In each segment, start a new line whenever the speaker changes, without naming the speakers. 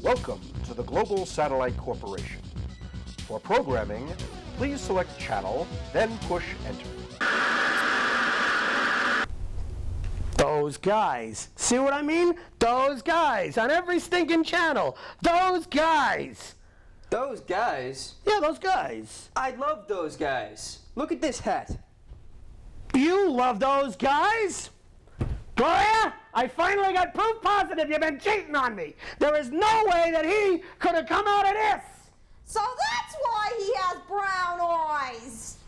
Welcome to the Global Satellite Corporation. For programming, please select channel, then push enter.
Those guys. See what I mean? Those guys on every stinking channel. Those guys.
Those guys?
Yeah, those guys.
I love those guys. Look at this hat.
You love those guys? Gloria, I finally got proof positive you've been cheating on me. There is no way that he could have come out of this.
So that's why he has brown eyes.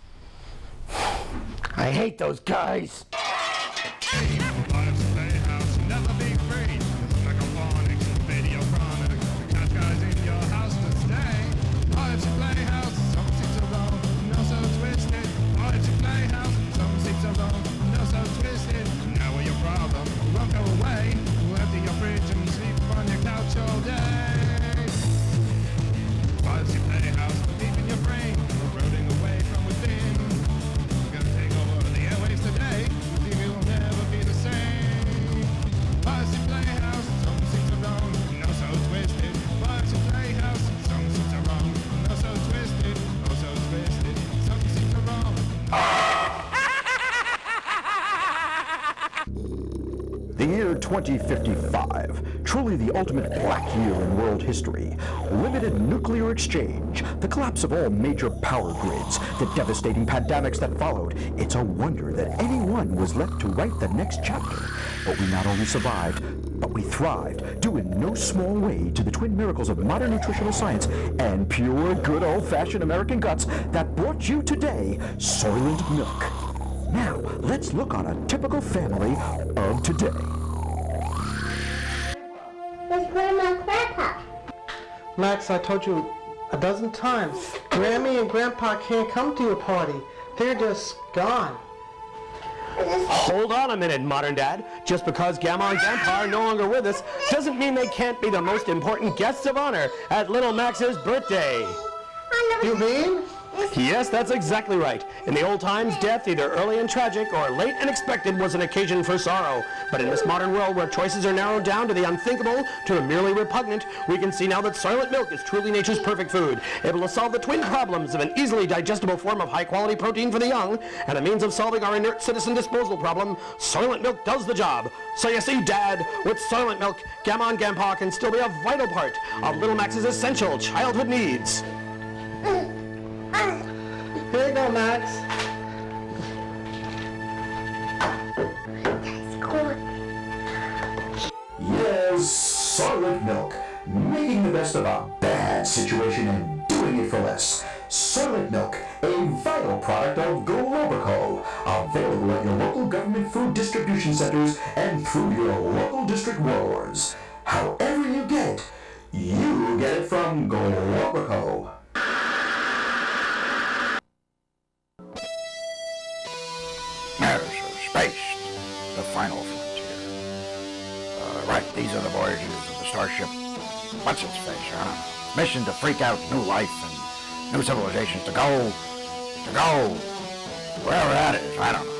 I hate those guys.
Biopsy Playhouse, never be free. Megaphonics, video chronic. Catch guys in your house to stay. Biopsy Playhouse, some seats are wrong, no so twisted. Biopsy Playhouse, some seats are wrong, no so twisted. Now we're your problem, we won't go away. We'll empty your fridge and sleep on your couch all day. Biopsy Playhouse, deep in your brain, eroding away from within. We're gonna take over the airwaves today. You will never be the same. Biopsy Playhouse, some seats are wrong, no so twisted. Biopsy Playhouse, some seats are wrong, no so twisted. No so twisted, some seats are wrong.
The year 2055, truly the ultimate black year in world history. Limited nuclear exchange, the collapse of all major power grids, the devastating pandemics that followed. It's a wonder that anyone was left to write the next chapter. But we not only survived, but we thrived, due in no small way to the twin miracles of modern nutritional science and pure, good old-fashioned American guts that brought you today Soylent Milk. Now, let's look on a typical family of today.
Where's Grandma and Grandpa?
Max, I told you a dozen times, Grammy and Grandpa can't come to your party. They're just gone.
Hold on a minute, Modern Dad. Just because Grandma and Grandpa are no longer with us doesn't mean they can't be the most important guests of honor at little Max's birthday.
You mean?
Yes, that's exactly right. In the old times, death, either early and tragic or late and expected, was an occasion for sorrow. But in this modern world where choices are narrowed down to the unthinkable, to the merely repugnant, we can see now that Soylent Milk is truly nature's perfect food, able to solve the twin problems of an easily digestible form of high-quality protein for the young, and a means of solving our inert citizen disposal problem. Soylent Milk does the job. So you see, Dad, with Soylent Milk, Grandma and Grandpa can still be a vital part of little Max's essential childhood needs.
Here you go, Max.
Yes, Soylent Milk, making the best of a bad situation and doing it for less. Soylent Milk, a vital product of Globico, available at your local government food distribution centers and through your local district wars. However you get it from Globico.
Space, the final frontier. Right, these are the voyages of the starship. What's its face, I don't know. Mission to freak out new life and new civilizations to go, wherever that is, I don't know.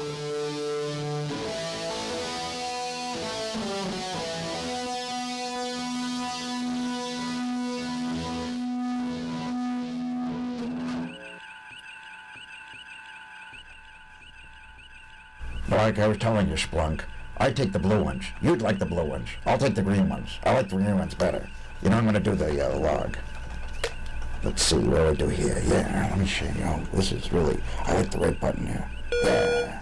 Like I was telling you, Splunk, I take the blue ones. You'd like the blue ones. I'll take the green ones. I like the green ones better. You know, I'm going to do the log. Let's see, what do I do here? Yeah, let me show you. This is really, I like the red button here. Yeah.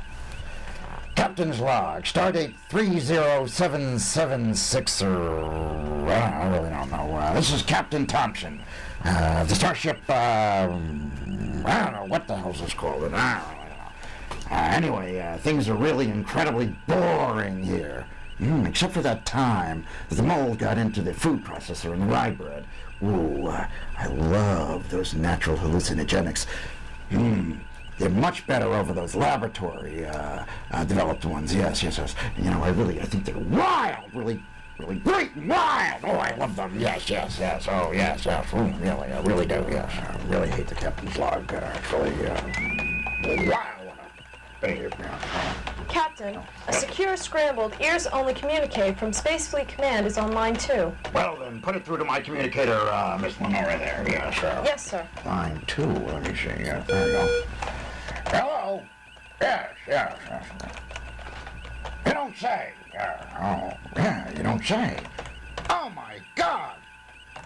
Captain's log, stardate 30776, or I really don't know. This is Captain Thompson. The starship, I don't know, what the hell's this called? I don't know. Anyway, things are really incredibly boring here. Except for that time that the mold got into the food processor in the rye bread. Ooh, I love those natural hallucinogenics. They're much better over those laboratory developed ones. Yes. You know, I think they're wild, really great and wild. Oh, I love them. Yes. Oh, yes. Really, I really do. Yes, I really hate the captain's log. Actually, wow.
Captain, a secure scrambled, ears-only communique from Space Fleet Command is on line 2.
Well, then put it through to my communicator, Miss Lenora there. Yes, sir.
Yes, sur.
Line 2, let me see. Yeah, there you go. Hello? Yes. You don't say. You don't say. Oh, my God.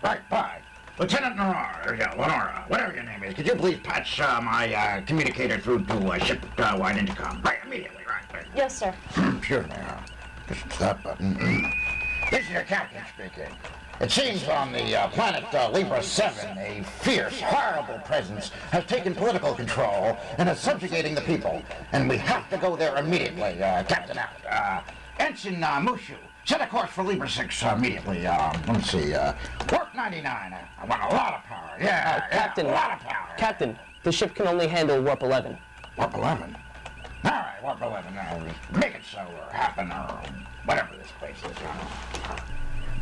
Right, bye. Lieutenant Lenora, whatever your name is, could you please patch my communicator through to ship-wide intercom? Right, immediately, right?
Yes, sir.
Excuse me, just that button. This is your captain speaking. It seems on the planet Libra 7, a fierce, horrible presence has taken political control and is subjugating the people. And we have to go there immediately. Captain out. Ensign Mushu, set a course for Libra 6 immediately. Let's see, warp 99. I want a lot of power.
Captain,
a lot of power.
Captain, the ship can only handle warp 11.
Warp 11? All right, warp 11. Make it so, or happen, or whatever this place is.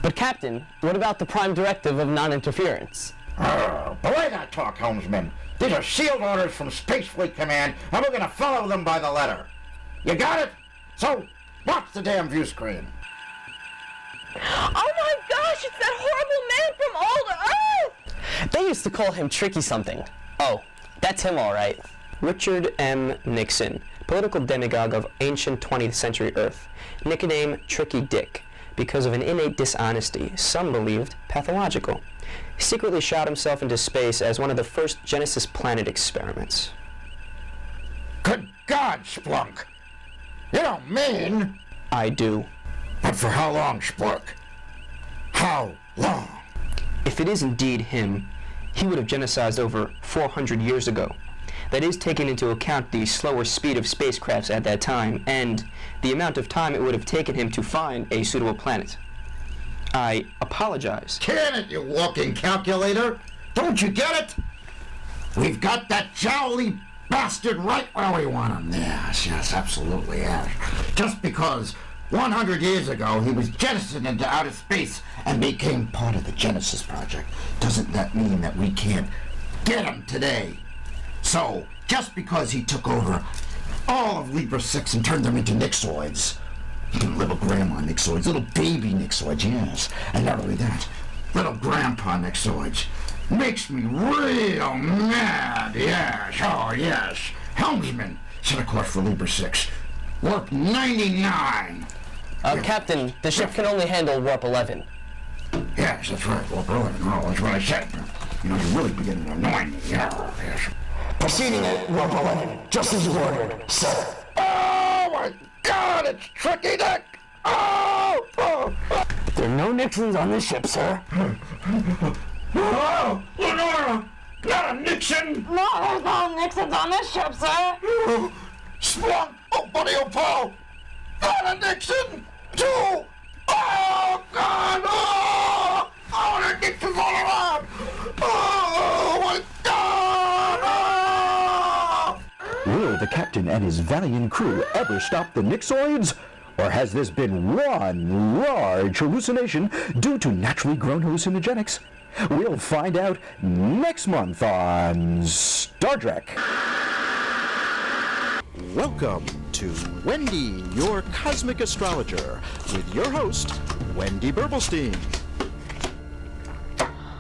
But Captain, what about the prime directive of non-interference?
Belay that talk, helmsman. These are sealed orders from Space Fleet Command, and we're gonna follow them by the letter. You got it? So, watch the damn view screen.
Oh my gosh, it's that horrible man from Old Earth!
They used to call him Tricky something. Oh, that's him all right. Richard M. Nixon, political demagogue of ancient 20th century Earth. Nickname Tricky Dick, because of an innate dishonesty, some believed pathological. He secretly shot himself into space as one of the first Genesis planet experiments.
Good God, Splunk! You don't mean...
I do.
But for how long, Splunk? How long?
If it is indeed him, he would have genocided over 400 years ago. That is taking into account the slower speed of spacecrafts at that time and the amount of time it would have taken him to find a suitable planet. I apologize.
Can it, you walking calculator? Don't you get it? We've got that jowly bastard right where we want him. Yes, absolutely, yes. Just because 100 years ago he was jettisoned into outer space and became part of the Genesis Project, doesn't that mean that we can't get him today? So, just because he took over all of Libra 6 and turned them into Nixoids, little grandma Nixoids, little baby Nixoids, yes, and not only that, little grandpa Nixoids, makes me real mad, yes, oh yes. Helmsman, set a course for Libra 6, warp 99.
Captain, the ship can only handle warp 11.
Yes, that's right, warp 11, oh, that's what I said. You know, you're really beginning to annoy me, yes.
Proceeding at warp 11, just as you ordered, sir.
Oh my God, it's Tricky Dick! Oh!
There are no Nixons on this ship, sir.
Oh, Lenora! Not a Nixon!
No, there's no Nixons on this ship, sir!
Splunk! Oh, buddy, oh, Paul! Not a Nixon! Two! Oh, God! Oh, the Nixon's all around! Oh, my God!
Will the captain and his valiant crew ever stop the Nixoids? Or has this been one large hallucination due to naturally grown hallucinogenics? We'll find out next month on Star Trek.
Welcome to Wendy, your cosmic astrologer, with your host, Wendy Burblestein.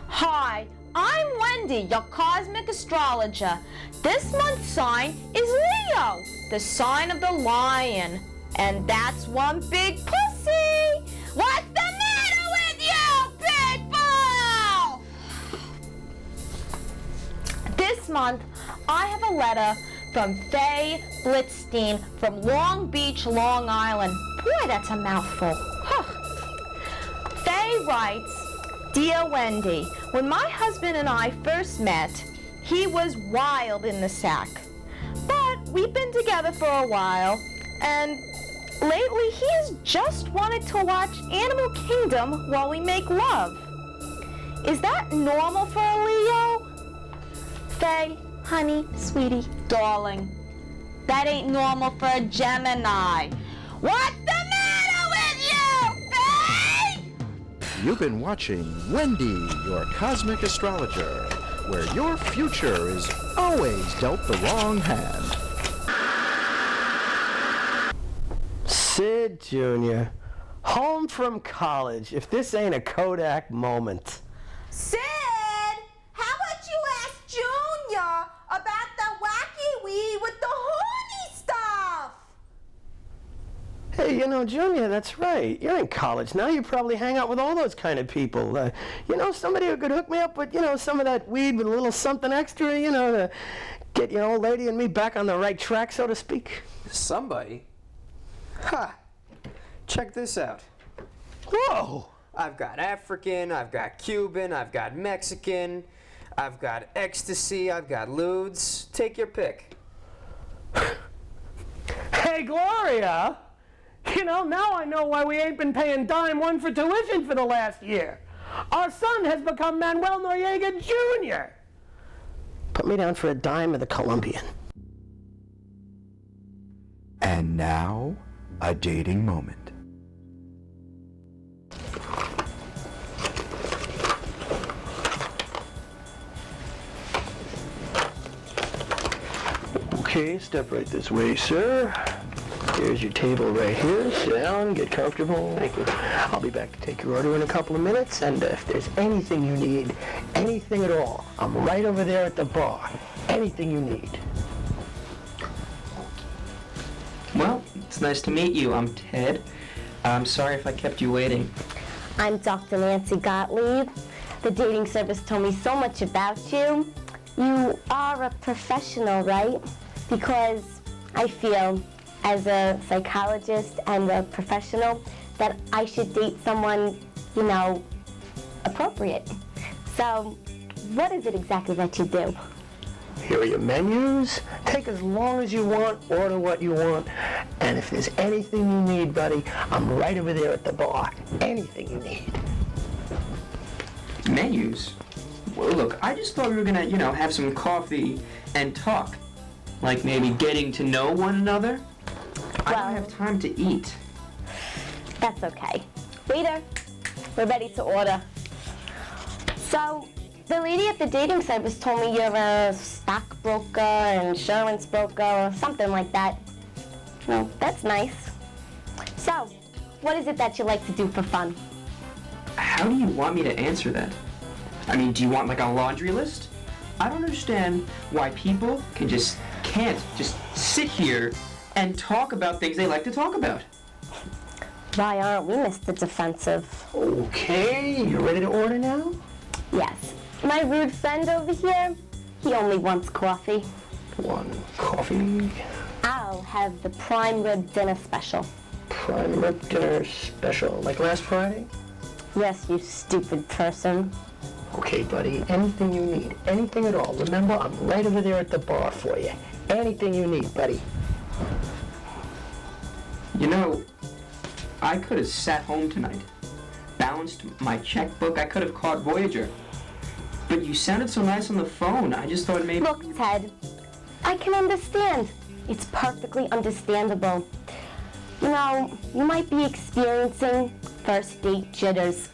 Hi, I'm Wendy, your cosmic astrologer. This month's sign is Leo, the sign of the lion. And that's one big pussy! What's the matter with you, people? This month, I have a letter from Faye Blitzstein from Long Beach, Long Island. Boy, that's a mouthful. Faye writes, Dear Wendy, when my husband and I first met, he was wild in the sack. But we've been together for a while, and lately he has just wanted to watch Animal Kingdom while we make love. Is that normal for a Leo? Faye, honey, sweetie, darling, that ain't normal for a Gemini. What's the matter with you, Faye?
You've been watching Wendy, your cosmic astrologer, where your future is always dealt the wrong hand.
it, Junior. Home from college, if this ain't a Kodak moment.
Sid, how about you ask Junior about the wacky weed with the horny stuff?
Hey, Junior, that's right. You're in college now. You probably hang out with all those kind of people. Somebody who could hook me up with, some of that weed with a little something extra, to get your old lady and me back on the right track, so to speak.
Somebody? Ha! Check this out.
Whoa!
I've got African, I've got Cuban, I've got Mexican, I've got ecstasy, I've got lewds. Take your pick.
Hey, Gloria! Now I know why we ain't been paying dime one for tuition for the last year. Our son has become Manuel Noriega Jr. Put me down for a dime of the Colombian.
And now, a dating moment.
Okay, step right this way, sir. Here's your table right here. Sit down, get comfortable. Thank you. I'll be back to take your order in a couple of minutes, and if there's anything you need, anything at all, I'm right over there at the bar. Anything you need.
Well, it's nice to meet you. I'm Ted. I'm sorry if I kept you waiting.
I'm Dr. Nancy Gottlieb. The dating service told me so much about you. You are a professional, right? Because I feel, as a psychologist and a professional, that I should date someone, appropriate. So, what is it exactly that you do?
Here are your menus. Take as long as you want, order what you want, and if there's anything you need, buddy, I'm right over there at the bar. Anything you need.
Menus? Well, look, I just thought we were gonna, have some coffee and talk. Like maybe getting to know one another. I don't have time to eat.
That's okay. Waiter, we're ready to order. So, the lady at the dating service told me you're a stockbroker, insurance broker, or something like that. Well, that's nice. So, what is it that you like to do for fun?
How do you want me to answer that? I mean, do you want like a laundry list? I don't understand why people can't just sit here and talk about things they like to talk about.
Why aren't we Mr. Defensive?
Okay, you ready to order now?
Yes. My rude friend over here, he only wants coffee.
One coffee.
I'll have the prime rib dinner special.
Prime rib dinner special, like last Friday?
Yes, you stupid person.
Okay, buddy, anything you need, anything at all. Remember, I'm right over there at the bar for you. Anything you need, buddy.
I could have sat home tonight, balanced my checkbook, I could have caught Voyager. But you sounded so nice on the phone, I just thought maybe...
Look, Ted, I can understand. It's perfectly understandable. You might be experiencing first date jitters,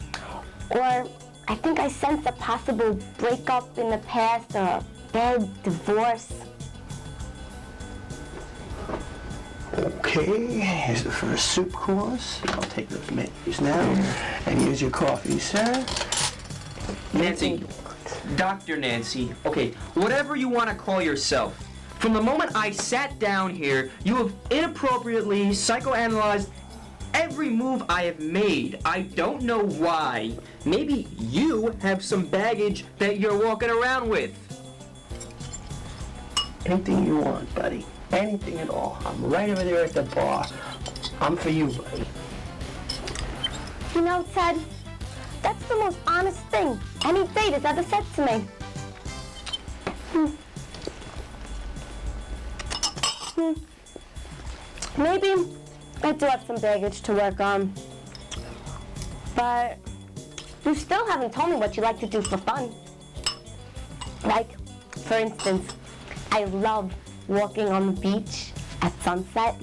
or I think I sense a possible breakup in the past or a bad divorce.
Okay, here's the first soup course. I'll take those menus now. And here's your coffee, sir.
Nancy, Dr. Nancy, okay, whatever you want to call yourself. From the moment I sat down here, you have inappropriately psychoanalyzed every move I have made. I don't know why. Maybe you have some baggage that you're walking around with.
Anything you want, buddy. Anything at all. I'm right over there at the bar. I'm for you, buddy.
Ted, that's the most honest thing any date has ever said to me. Maybe I do have some baggage to work on. But you still haven't told me what you like to do for fun. Like, for instance, I love walking on the beach at sunset,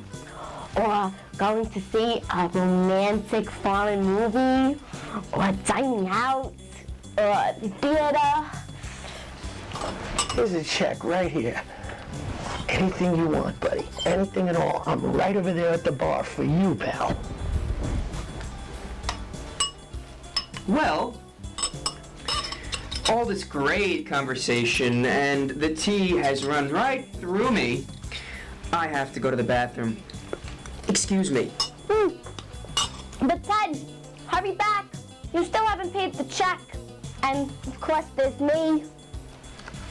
or going to see a romantic foreign movie, or dining out, or theater.
Here's a check right here. Anything you want, buddy. Anything at all. I'm right over there at the bar for you, pal.
Well, all this great conversation and the tea has run right through me. I have to go to the bathroom. Excuse me.
But Ted, hurry back. You still haven't paid the check. And of course there's me.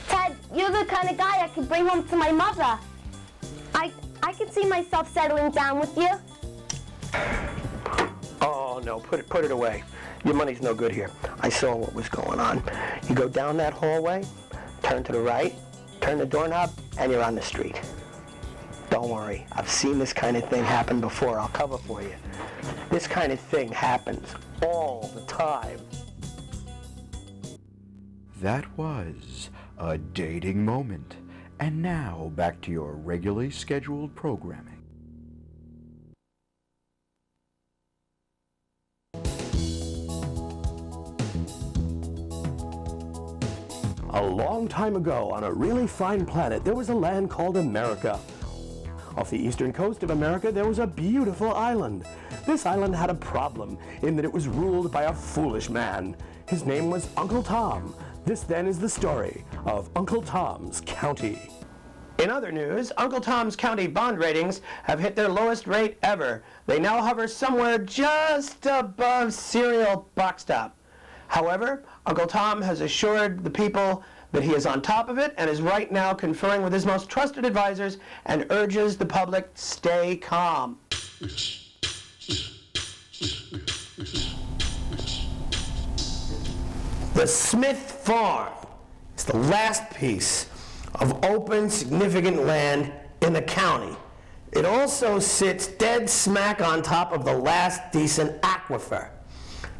Ted, you're the kind of guy I could bring home to my mother. I could see myself settling down with you.
Oh, no, put it away. Your money's no good here. I saw what was going on. You go down that hallway, turn to the right, turn the doorknob, and you're on the street. Don't worry, I've seen this kind of thing happen before. I'll cover for you. This kind of thing happens all the time.
That was a dating moment. And now, back to your regularly scheduled programming.
A long time ago, on a really fine planet, there was a land called America. Off the eastern coast of America, there was a beautiful island. This island had a problem in that it was ruled by a foolish man. His name was Uncle Tom. This then is the story of Uncle Tom's County. In other news, Uncle Tom's County bond ratings have hit their lowest rate ever. They now hover somewhere just above serial box top. However, Uncle Tom has assured the people that he is on top of it and is right now conferring with his most trusted advisors and urges the public to stay calm. The Smith Farm is the last piece of open, significant land in the county. It also sits dead smack on top of the last decent aquifer.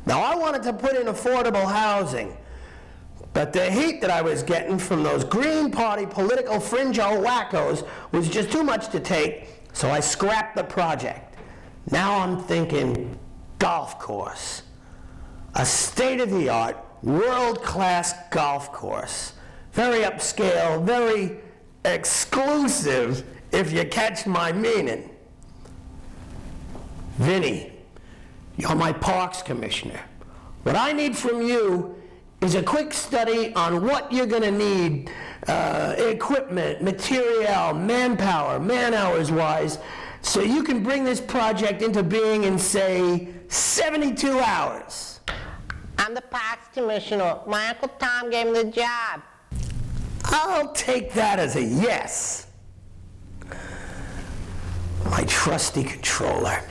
Now, I wanted to put in affordable housing, but the heat that I was getting from those Green Party political fringe-o wackos was just too much to take, so I scrapped the project. Now I'm thinking golf course. A state-of-the-art, world-class golf course. Very upscale, very exclusive, if you catch my meaning. Vinny, you're my parks commissioner. What I need from you is a quick study on what you're going to need, equipment, material, manpower, man-hours-wise, so you can bring this project into being in, say, 72 hours.
I'm the parks commissioner. My Uncle Tom gave me the job.
I'll take that as a yes. My trusty controller.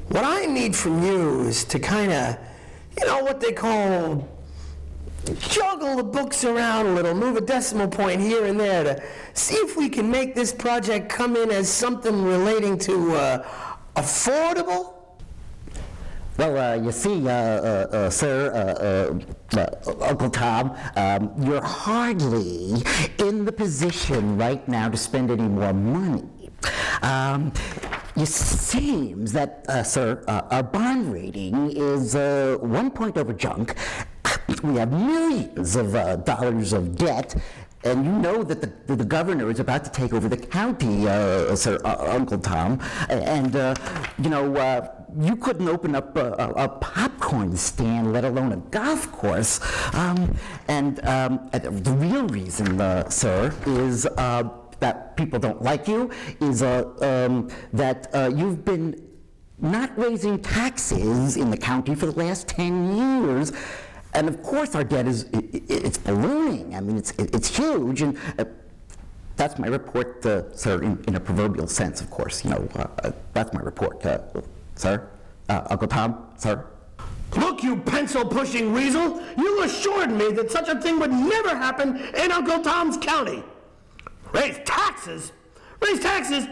What I need from you is to kind of, what they call, juggle the books around a little, move a decimal point here and there to see if we can make this project come in as something relating to affordable.
Well, you see, sir, Uncle Tom, you're hardly in the position right now to spend any more money. It seems that, sir, our bond rating is 1 point over junk. We have millions of dollars of debt, and you know that the governor is about to take over the county, sir, Uncle Tom. And, you couldn't open up a popcorn stand, let alone a golf course. The real reason, sir, is that people don't like you, is that you've been not raising taxes in the county for the last 10 years. And of course our debt it's ballooning. I mean, it's huge, and that's my report, sir, in a proverbial sense, of course. That's my report, sir. Uncle Tom, sir.
Look, you pencil-pushing weasel, you assured me that such a thing would never happen in Uncle Tom's County. Raise taxes? Raise taxes?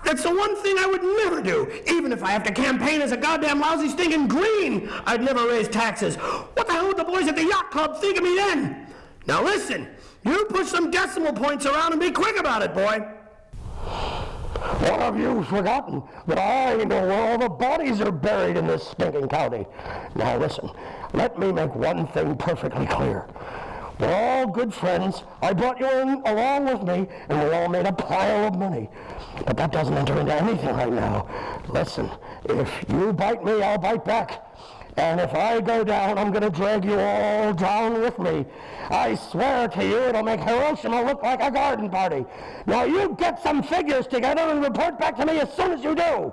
That's the one thing I would never do. Even if I have to campaign as a goddamn lousy stinking green, I'd never raise taxes. What the hell would the boys at the yacht club think of me then? Now listen, you push some decimal points around and be quick about it, boy. What have you forgotten? That I know where all the bodies are buried in this stinking county. Now listen, let me make one thing perfectly clear. We're all good friends. I brought you in along with me, and we all made a pile of money. But that doesn't enter into anything right now. Listen, if you bite me, I'll bite back. And if I go down, I'm going to drag you all down with me. I swear to you, it'll make Hiroshima look like a garden party. Now you get some figures together and report back to me as soon as you do.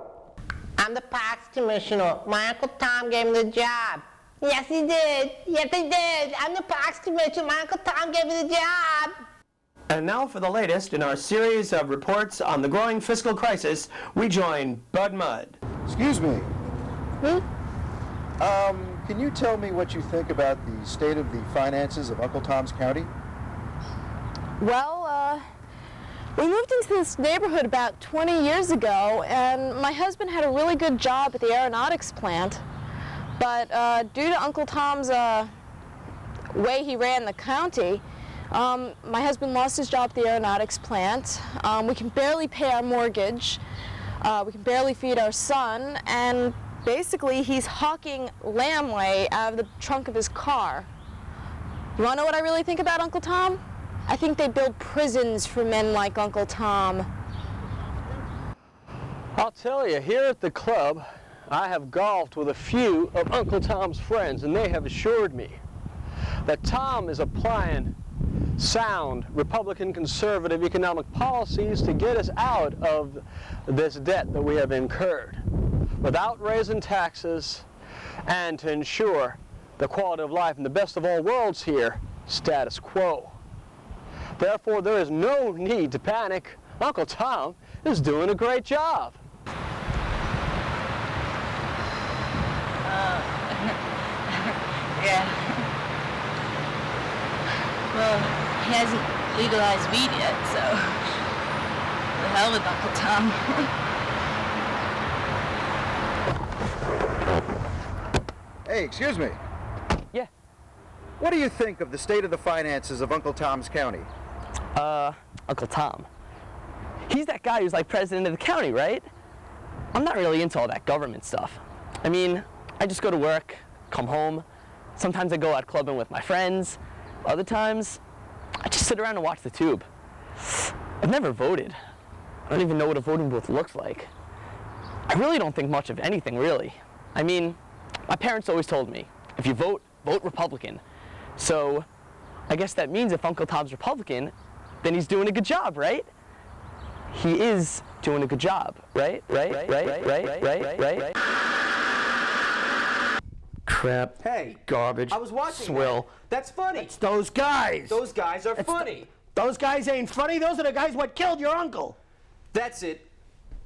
I'm the Parks Commissioner. My Uncle Tom gave me the job. Yes, he did. Yes, he did. I'm the Parks Commissioner. My Uncle Tom gave me the job.
And now for the latest in our series of reports on the growing fiscal crisis, we join Bud Mudd.
Excuse me. Can you tell me what you think about the state of the finances of Uncle Tom's County?
Well, we moved into this neighborhood about 20 years ago, and my husband had a really good job at the aeronautics plant. But due to Uncle Tom's way he ran the county, my husband lost his job at the aeronautics plant. We can barely pay our mortgage. We can barely feed our son, and basically he's hawking lamb-lay out of the trunk of his car. You want to know what I really think about Uncle Tom? I think they build prisons for men like Uncle Tom.
I'll tell you, here at the club, I have golfed with a few of Uncle Tom's friends, and they have assured me that Tom is applying sound Republican conservative economic policies to get us out of this debt that we have incurred without raising taxes, and to ensure the quality of life in the best of all worlds here, status quo. Therefore, there is no need to panic. Uncle Tom is doing a great job.
Yeah. Well, he hasn't legalized weed yet, so the hell with Uncle Tom.
Hey, excuse me.
Yeah.
What do you think of the state of the finances of Uncle Tom's County?
Uncle Tom. He's that guy who's like president of the county, right? I'm not really into all that government stuff. I mean, I just go to work, come home. Sometimes I go out clubbing with my friends. Other times, I just sit around and watch the tube. I've never voted. I don't even know what a voting booth looks like. I really don't think much of anything, really. I mean, my parents always told me, if you vote, vote Republican. So, I guess that means if Uncle Tom's Republican, then he's doing a good job, right? He is doing a good job, right? Right? Crap.
Hey.
Garbage.
I was watching
Swill.
That's funny. It's those guys.
Those guys are funny.
Those guys ain't funny. Those are the guys what killed your uncle.
That's it.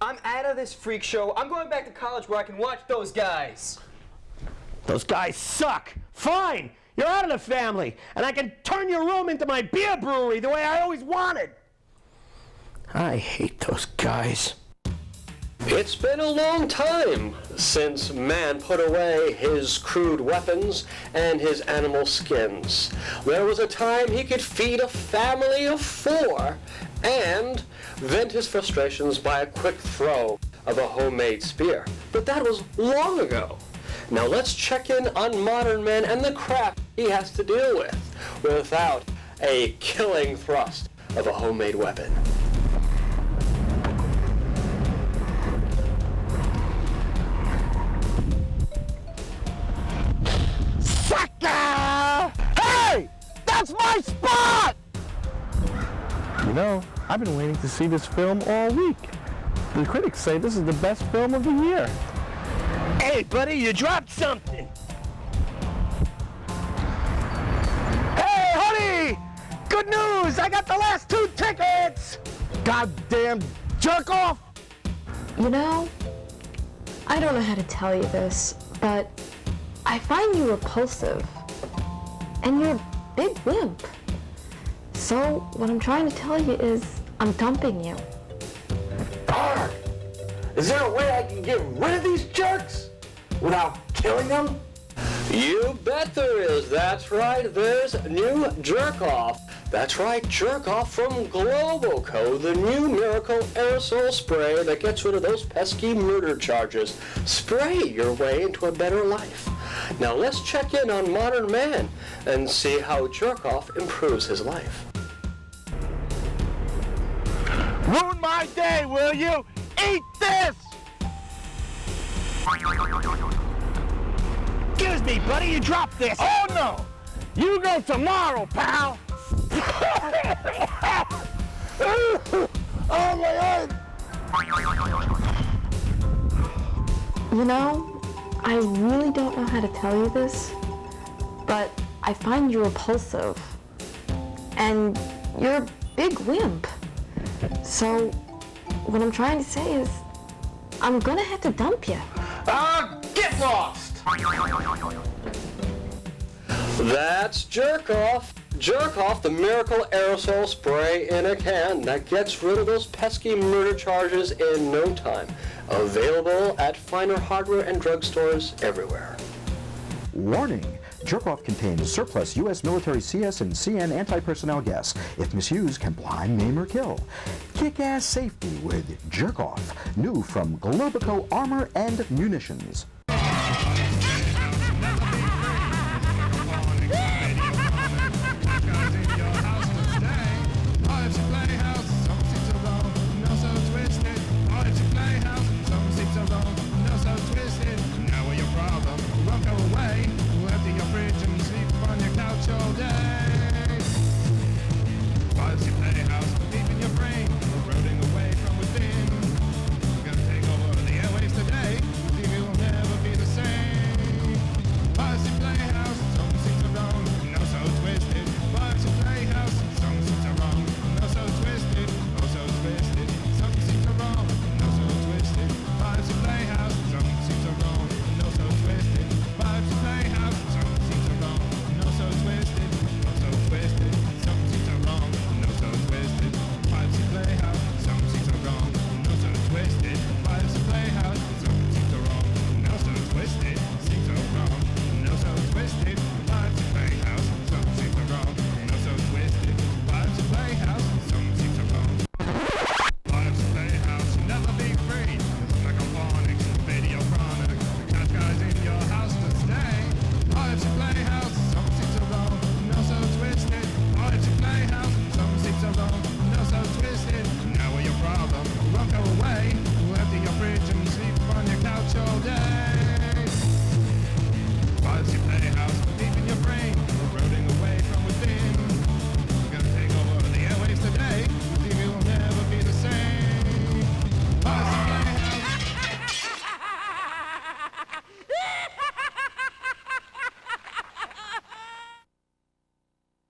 I'm out of this freak show. I'm going back to college where I can watch those guys.
Those guys suck. Fine. You're out of the family, and I can turn your room into my beer brewery the way I always wanted. I hate those guys.
It's been a long time since man put away his crude weapons and his animal skins. There was a time he could feed a family of 4 and vent his frustrations by a quick throw of a homemade spear. But that was long ago. Now let's check in on modern men and the crap he has to deal with without a killing thrust of a homemade weapon.
Sucker! Hey! That's my spot!
You know, I've been waiting to see this film all week. The critics say this is the best film of the year.
Hey, buddy, you dropped something. Hey, honey! Good news! I got the last 2 tickets! Goddamn jerk off!
You know, I don't know how to tell you this, but I find you repulsive. And you're a big wimp. So what I'm trying to tell you is I'm dumping you.
Darn! Is there a way I can get rid of these jerks without killing them?
You bet there is. That's right. There's new jerk-off. That's right, jerk-off from Globoco, the new miracle aerosol spray that gets rid of those pesky murder charges. Spray your way into a better life.
Now let's check in on modern man and see how jerk-off improves his life.
Ruin my day, will you? Eat this! Excuse me, buddy, you dropped this. Oh, no! You go tomorrow, pal! Oh, my head!
You know, I really don't know how to tell you this, but I find you repulsive. And you're a big wimp. So, what I'm trying to say is, I'm gonna have to dump you.
Get lost!
That's Jerk-Off. Jerk-Off, the miracle aerosol spray in a can that gets rid of those pesky murder charges in no time. Available at finer hardware and drugstores everywhere.
Warning! Jerk-Off contains surplus U.S. military CS and CN anti-personnel gas. If misused, can blind, maim, or kill. Kick-ass safety with Jerk-Off. New from Globico Armor and Munitions.